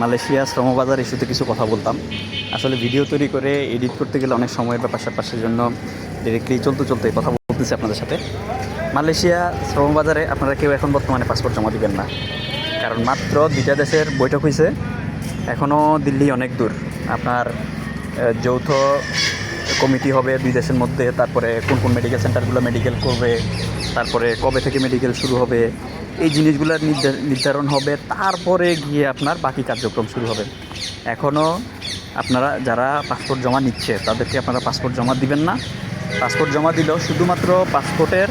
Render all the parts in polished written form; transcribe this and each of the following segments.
Malaysia শ্রমবাজার ইস্যুতে কিছু কথা বলতাম। আসলে ভিডিও তৈরি করে এডিট করতে গেলে অনেক সময়ের ব্যাপার স্যাপার, জন্য ডিরেক্টলি চলতে কথা বলতেছি আপনাদের সাথে। মালয়েশিয়া শ্রমবাজারে আপনারা কেউ এখন বর্তমানে পাসপোর্ট জমা দিবেন না, কারণ মাত্র 2টা দেশের বৈঠক হয়েছে, এখনও দিল্লি অনেক দূর। আপনার যৌথ কমিটি হবে 2 দেশের মধ্যে, তারপরে কোন কোন মেডিকেল সেন্টারগুলো মেডিকেল করবে, তারপরে কবে থেকে মেডিকেল শুরু হবে, এই জিনিসগুলোর নির্ধারণ হবে, তারপরে গিয়ে আপনার বাকি কার্যক্রম শুরু হবে। এখনও আপনারা যারা পাসপোর্ট জমা নিচ্ছে তাদেরকে আপনারা পাসপোর্ট জমা দিবেন না। পাসপোর্ট জমা দিলেও শুধুমাত্র পাসপোর্টের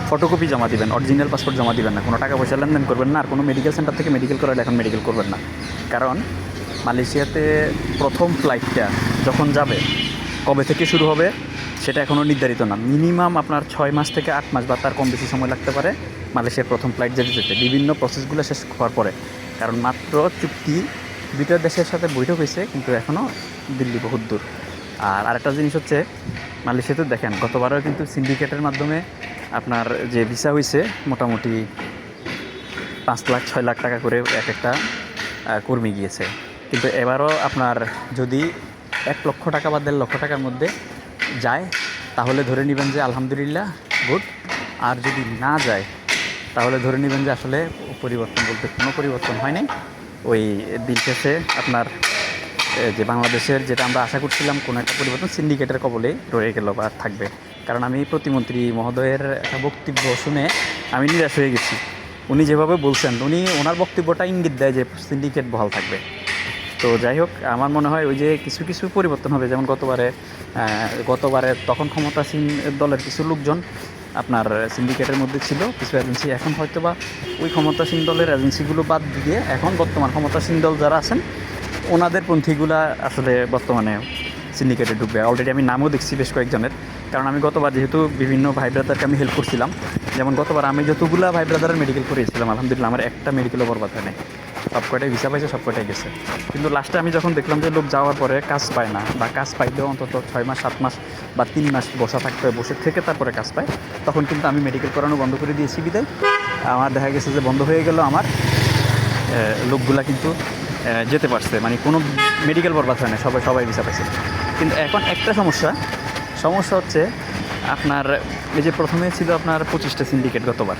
ফটোকপি জমা দিবেন, অরিজিনাল পাসপোর্ট জমা দিবেন না। কোনো টাকা পয়সা লেনদেন করবেন না, আর কোনো মেডিকেল সেন্টার থেকে মেডিকেল করালে এখন মেডিকেল করবেন না। কারণ মালয়েশিয়াতে প্রথম ফ্লাইটটা যখন যাবে, কবে থেকে শুরু হবে সেটা এখনও নির্ধারিত না। মিনিমাম আপনার 6 মাস থেকে 8 মাস বা তার কম বেশি সময় লাগতে পারে মালয়েশিয়ার প্রথম ফ্লাইট যেতে বিভিন্ন প্রসেসগুলো শেষ হওয়ার পরে। কারণ মাত্র চুক্তি 2টা দেশের সাথে বৈঠক হয়েছে, কিন্তু এখনও দিল্লি বহুত দূর। আর আরেকটা জিনিস হচ্ছে, মালয়েশিয়াতে দেখেন গতবারও কিন্তু সিন্ডিকেটের মাধ্যমে আপনার যে ভিসা হয়েছে মোটামুটি 5 লাখ 6 লাখ টাকা করে এক একটা কর্মী গিয়েছে। কিন্তু এবারও আপনার যদি 1 লক্ষ টাকা বা 1.5 লক্ষ টাকার মধ্যে যায় তাহলে ধরে নেবেন যে আলহামদুলিল্লাহ গুড। আর যদি না যায় তাহলে ধরে নেবেন যে আসলে পরিবর্তন বলতে কোনো পরিবর্তন হয় নাই। ওই দিন শেষে আপনার যে বাংলাদেশের যেটা আমরা আশা করছিলাম কোনো একটা পরিবর্তন, সিন্ডিকেটের কবলে রয়ে গেল বা থাকবে। কারণ আমি প্রতিমন্ত্রী মহোদয়ের একটা বক্তব্য শুনে আমি নিরাশ হয়ে গেছি। উনি যেভাবে বলছেন, ওনার বক্তব্যটা ইঙ্গিত দেয় যে সিন্ডিকেট বহাল থাকবে। তো যাই হোক, আমার মনে হয় ওই যে কিছু পরিবর্তন হবে। যেমন গতবারে তখন ক্ষমতাসীন দলের কিছু লোকজন আপনার সিন্ডিকেটের মধ্যে ছিল, কিছু এজেন্সি। এখন হয়তো বা ওই ক্ষমতাসীন দলের এজেন্সিগুলো বাদ দিয়ে এখন বর্তমান ক্ষমতাসীন দল যারা আছেন ওনাদের পন্থীগুলা আসলে বর্তমানে সিন্ডিকেটে ঢুকবে। অলরেডি আমি নামও দেখছি বেশ কয়েকজনের। কারণ আমি গতবার যেহেতু বিভিন্ন ভাই ব্রাদারকে আমি হেল্প করছিলাম, যেমন গতবার আমি যতগুলো ভাই ব্রাদারের মেডিকেল করিয়েছিলাম আলহামদুলিল্লাহ আমার একটা মেডিকেলও বরবাদ হয় নাই। সব কয়টাই ভিসা পাইছে, সব কয়টাই গেছে। কিন্তু লাস্টে আমি যখন দেখলাম যে লোক যাওয়ার পরে কাজ পায় না, বা কাজ পাইলেও অন্তত 6 মাস 7 মাস বা 3 মাস বসা থাকতে হয়, বসে থেকে তারপরে কাজ পায়, তখন কিন্তু আমি মেডিকেল করানো বন্ধ করে দিয়েছি। বিদায় আমার দেখা গেছে যে বন্ধ হয়ে গেল, আমার লোকগুলা কিন্তু যেতে পারছে, মানে কোনো মেডিকেল বরবাদ হয় না, সবাই ভিসা পাইছে। কিন্তু এখন একটা সমস্যা হচ্ছে আপনার এই যে প্রথমে ছিল আপনার 25টা সিন্ডিকেট গতবার,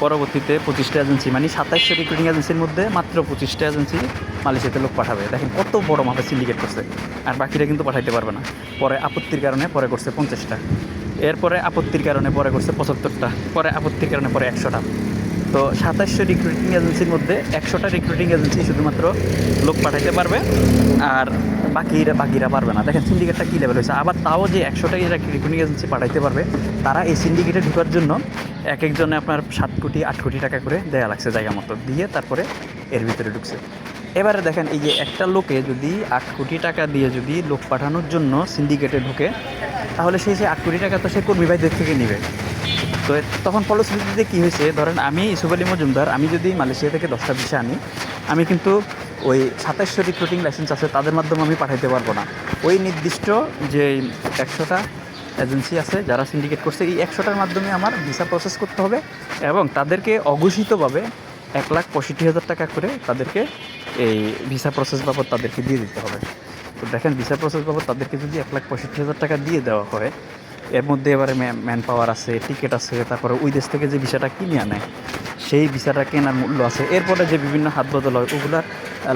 পরবর্তীতে 25টা এজেন্সি, মানে 27টা রিক্রুটিং এজেন্সির মধ্যে মাত্র 25টা এজেন্সি মালয়েশিয়াতে লোক পাঠাবে। দেখেন কত বড় মাপে সিন্ডিকেট করছে, আর বাকিরা কিন্তু পাঠাইতে পারবে না। পরে আপত্তির কারণে পরে করছে 50টা, এরপরে আপত্তির কারণে পরে করছে 75টা, পরে আপত্তির কারণে পরে 100টা। তো 2700 রিক্রুটিং এজেন্সির মধ্যে 100টা রিক্রুটিং এজেন্সি শুধুমাত্র লোক পাঠাইতে পারবে, আর বাকিরা পারবে না। দেখেন সিন্ডিকেটটা কী লেভেল হয়েছে। আবার তাও যে 100টাই রিক্রুটিং এজেন্সি পাঠাইতে পারবে, তারা এই সিন্ডিকেটে ঢোকার জন্য এক একজনে আপনার 7 কোটি 8 কোটি টাকা করে দেয়া লাগছে, জায়গা মতো দিয়ে তারপরে এর ভিতরে ঢুকছে। এবারে দেখেন এই যে একটা লোকে যদি 8 কোটি টাকা দিয়ে যদি লোক পাঠানোর জন্য সিন্ডিকেটে ঢুকে, তাহলে সেই 8 কোটি টাকা তো সে কর্মী ভাইদের থেকে নেবে। তো তখন ফলশ্রুতিতে কী হয়েছে, ধরেন আমি ইউসুফ আলী মজুমদার, আমি যদি মালয়েশিয়া থেকে 10টা ভিসা আনি, আমি কিন্তু ওই 2700 রিক্রুটিং লাইসেন্স আছে তাদের মাধ্যমে আমি পাঠাইতে পারবো না। ওই নির্দিষ্ট যে 100টা এজেন্সি আছে যারা সিন্ডিকেট করছে, এই 100টার মাধ্যমে আমার ভিসা প্রসেস করতে হবে, এবং তাদেরকে অঘোষিতভাবে 1,65,000 টাকা করে তাদেরকে এই ভিসা প্রসেস বাবদ তাদেরকে দিয়ে দিতে হবে। তো দেখেন ভিসা প্রসেস বাবদ তাদেরকে যদি 1,65,000 টাকা দিয়ে দেওয়া হয়, এর মধ্যে এবারে ম্যান পাওয়ার আছে, টিকিট আছে, তারপরে ওই দেশ থেকে যে ভিসাটা কিনে আনে সেই ভিসাটা কেনার মূল্য আছে, এরপরে যে বিভিন্ন হাত বদল হয় ওগুলার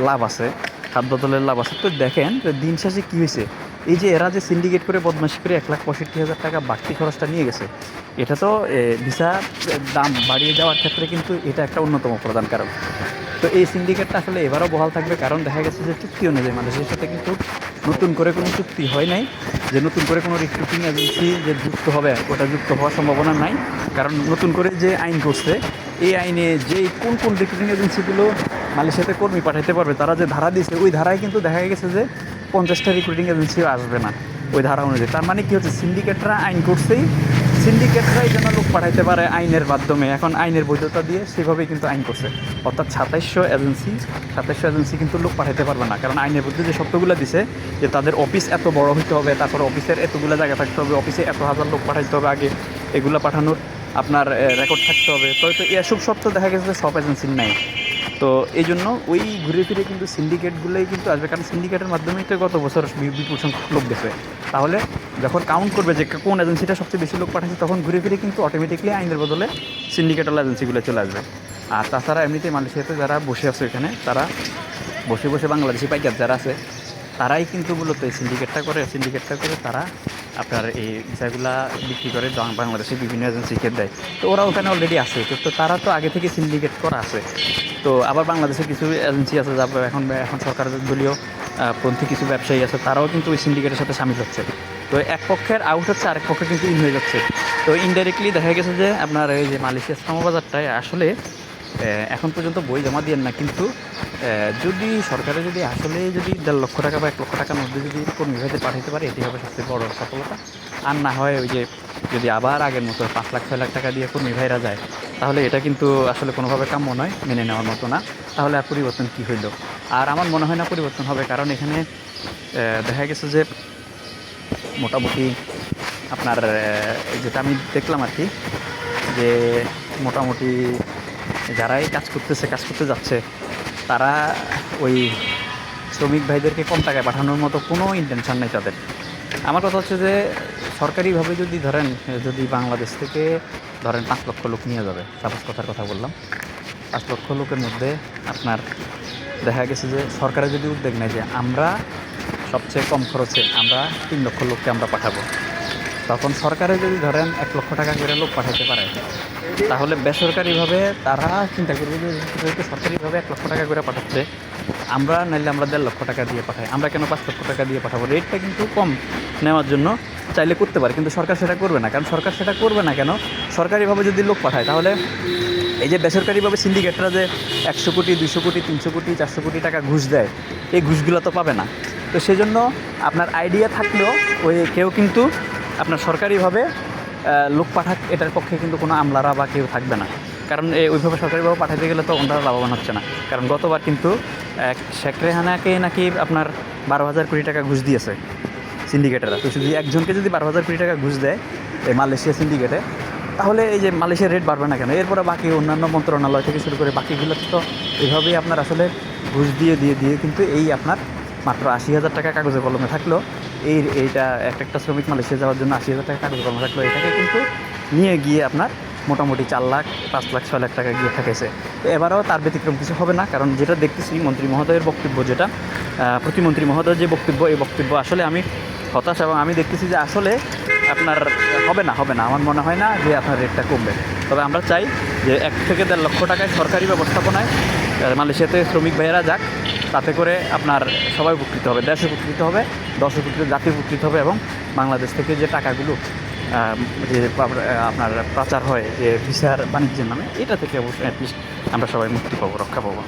লাভ আছে, হাত বদলের লাভ আছে। তো দেখেন দিন শেষে কী হয়েছে, এই যে এরা যে সিন্ডিকেট করে বদমাশি করে 1,65,000 টাকা বাড়তি খরচটা নিয়ে গেছে, এটা তো ভিসা দাম বাড়িয়ে যাওয়ার ক্ষেত্রে কিন্তু এটা একটা অন্যতম প্রধান কারণ। তো এই সিন্ডিকেটটা আসলে এবারও বহাল থাকবে, কারণ দেখা গেছে যে চুক্তি অনুযায়ী মানুষের সাথে কিন্তু নতুন করে কোনো চুক্তি হয় নাই, যে নতুন করে কোনো রিক্রুটিং এজেন্সি যে যুক্ত হবে ওটা যুক্ত হওয়ার সম্ভাবনা নাই। কারণ নতুন করে যে আইন করছে, এই আইনে যে কোন রিক্রুটিং এজেন্সিগুলো মালয়েশিয়াতে কর্মী পাঠাতে পারবে তারা যে ধারা দিয়েছে, ওই ধারায় কিন্তু দেখা গেছে যে 50টা রিক্রুটিং এজেন্সিও আসবে না ওই ধারা অনুযায়ী। তার মানে কী হচ্ছে, সিন্ডিকেটরা আইন করছেই, সিন্ডিকেটরাই যেন লোক পাঠাইতে পারে আইনের মাধ্যমে, এখন আইনের বৈধতা দিয়ে সেভাবেই কিন্তু আইন করছে। অর্থাৎ 2700 এজেন্সি কিন্তু লোক পাঠাইতে পারবে না, কারণ আইনের মধ্যে যে শর্তগুলো দিছে যে তাদের অফিস এত বড় হইতে হবে, তারপর অফিসের এতগুলো জায়গা থাকতে হবে, অফিসে এত হাজার লোক পাঠাইতে হবে, আগে এগুলো পাঠানোর আপনার রেকর্ড থাকতে হবে। তো এসব শর্ত দেখা গেছে যে সব এজেন্সির নাই। তো এই জন্য ওই ঘুরে ফিরে কিন্তু সিন্ডিকেটগুলোই কিন্তু আসবে, কারণ সিন্ডিকেটের মাধ্যমেই তো গত বছর বিপুল সংখ্যক লোক গেছে। তাহলে যখন কাউন্ট করবে যে কোন এজেন্সিটা সবচেয়ে বেশি লোক পাঠাচ্ছে, তখন ঘুরে ফিরে কিন্তু অটোমেটিকলি আইনের বদলে সিন্ডিকেটাল এজেন্সিগুলো চলে আসবে। আর তাছাড়া এমনিতেই মালয়েশিয়াতে যারা বসে আছে এখানে, তারা বসে বসে বাংলাদেশি পাইকার যারা আছে, তারাই কিন্তু মূলত এই সিন্ডিকেটটা করে তারা আপনার এই ভিসাগুলা বিক্রি করে বাংলাদেশের বিভিন্ন এজেন্সিকে দেয়। তো ওরা ওখানে অলরেডি আছে, তো তারা তো আগে থেকে সিন্ডিকেট করা আছে। তো আবার বাংলাদেশের কিছু এজেন্সি আছে যা এখন সরকার দলীয় পন্থী কিছু ব্যবসায়ী আছে, তারাও কিন্তু ওই সিন্ডিকেটের সাথে সামিল হচ্ছে। তো এক পক্ষের আউট হচ্ছে, আরেক পক্ষে কিন্তু ইন হয়ে যাচ্ছে। তো ইনডাইরেক্টলি দেখা গেছে যে আপনার এই যে মালয়েশিয়ার শ্রমবাজারটায় আসলে এখন পর্যন্ত বই জমা দিয়েন না, কিন্তু যদি সরকারে যদি আসলে যদি 1.5 লক্ষ টাকা বা 1 লক্ষ টাকার মধ্যে যদি কর্মী ভাইদের পাঠাতে পারে, এটি হবে সবচেয়ে বড় সফলতা। আর না হয় ওই যে যদি আবার আগের মতো 5 লাখ 6 লাখ টাকা দিয়ে কর্মী ভাইরা যায়, তাহলে এটা কিন্তু আসলে কোনোভাবে কাম্য নয়, মেনে নেওয়ার মতো না। তাহলে আর পরিবর্তন কী হইল? আর আমার মনে হয় না পরিবর্তন হবে, কারণ এখানে দেখা গেছে যে মোটামুটি আপনার যেটা আমি দেখলাম আর কি, যে মোটামুটি যারাই কাজ করতে যাচ্ছে, তারা ওই শ্রমিক ভাইদেরকে কম টাকায় পাঠানোর মতো কোনো ইন্টেনশন নেই তাদের। আমার কথা হচ্ছে যে সরকারিভাবে যদি বাংলাদেশ থেকে 5 লক্ষ লোক নিয়ে যাবে, সাপোজ কথার কথা বললাম, 5 লক্ষ লোকের মধ্যে আপনার দেখা গেছে যে সরকারের যদি উদ্যোগ নেয় যে আমরা সবচেয়ে কম খরচে আমরা 3 লক্ষ লোককে আমরা পাঠাবো, তখন সরকারে যদি 1 লক্ষ টাকা করে লোক পাঠাতে পারে, তাহলে বেসরকারিভাবে তারা চিন্তা করবে যে যেহেতু সরকারিভাবে 1 লক্ষ টাকা করে পাঠাচ্ছে, আমরা নাইলে আমরা 1.5 লক্ষ টাকা দিয়ে পাঠাই, আমরা কেন 5 লক্ষ টাকা দিয়ে পাঠাবো? রেটটা কিন্তু কম নেওয়ার জন্য চাইলে করতে পারে, কিন্তু সরকার সেটা করবে না। কারণ সরকার সেটা করবে না কেন? সরকারিভাবে যদি লোক পাঠায়, তাহলে এই যে বেসরকারিভাবে সিন্ডিকেটরা যে 100 কোটি 200 কোটি 300 কোটি 400 কোটি টাকা ঘুষ দেয়, এই ঘুষগুলো তো পাবে না। তো সেজন্য আপনার আইডিয়া থাকলেও ওই কেউ কিন্তু আপনার সরকারিভাবে লোক পাঠাক, এটার পক্ষে কিন্তু কোনো আমলারা বা কেউ থাকবে না। কারণ ওইভাবে সরকারিভাবে পাঠাতে গেলে তো ওনারা লাভবান হচ্ছে না। কারণ গতবার কিন্তু শেখ রেহানাকে নাকি আপনার 12,000 কোটি টাকা ঘুষ দিয়েছে সিন্ডিকেটেরা। তো শুধু একজনকে যদি 12,000 কোটি টাকা ঘুষ দেয় এই মালয়েশিয়া সিন্ডিকেটে, তাহলে এই যে মালয়েশিয়ার রেট বাড়বে না কেন? এরপরে বাকি অন্যান্য মন্ত্রণালয় থেকে শুরু করে বাকিগুলোতে তো এইভাবেই আপনার আসলে ঘুষ দিয়ে কিন্তু এই আপনার মাত্র 80,000 টাকা কাগজে কলমে থাকলো, এইটা একটা শ্রমিক মালয়েশিয়া যাওয়ার জন্য 80,000 টাকা কাগজে কলমে থাকলো, এটাকে কিন্তু নিয়ে গিয়ে আপনার মোটামুটি 4 লাখ 5 লাখ 6 লাখ টাকা গিয়ে ঠেকেছে। তো এবারেও তার ব্যতিক্রম কিছু হবে না, কারণ যেটা দেখতেছি মন্ত্রী মহোদয়ের বক্তব্য, যেটা প্রতিমন্ত্রী মহোদয়ের যে বক্তব্য, এই বক্তব্য আসলে আমি হতাশ, এবং আমি দেখতেছি যে আসলে আপনার হবে না। আমার মনে হয় না যে আপনার রেটটা কমবে। তবে আমরা চাই যে 1 থেকে 1.5 লক্ষ টাকায় সরকারি ব্যবস্থাপনায় মালয়েশিয়াতে শ্রমিক ভাইয়েরা যাক, তাতে করে আপনার সবাই উপকৃত হবে, দেশ উপকৃত হবে, দশ উপকৃত, জাতি উপকৃত হবে, এবং বাংলাদেশ থেকে যে টাকাগুলো যে আপনার পাচার হয় যে ভিসার বাণিজ্যের নামে, এটা থেকে অবশ্যই অ্যাটলিস্ট আমরা সবাই মুক্তি পাবো, রক্ষা পাবো।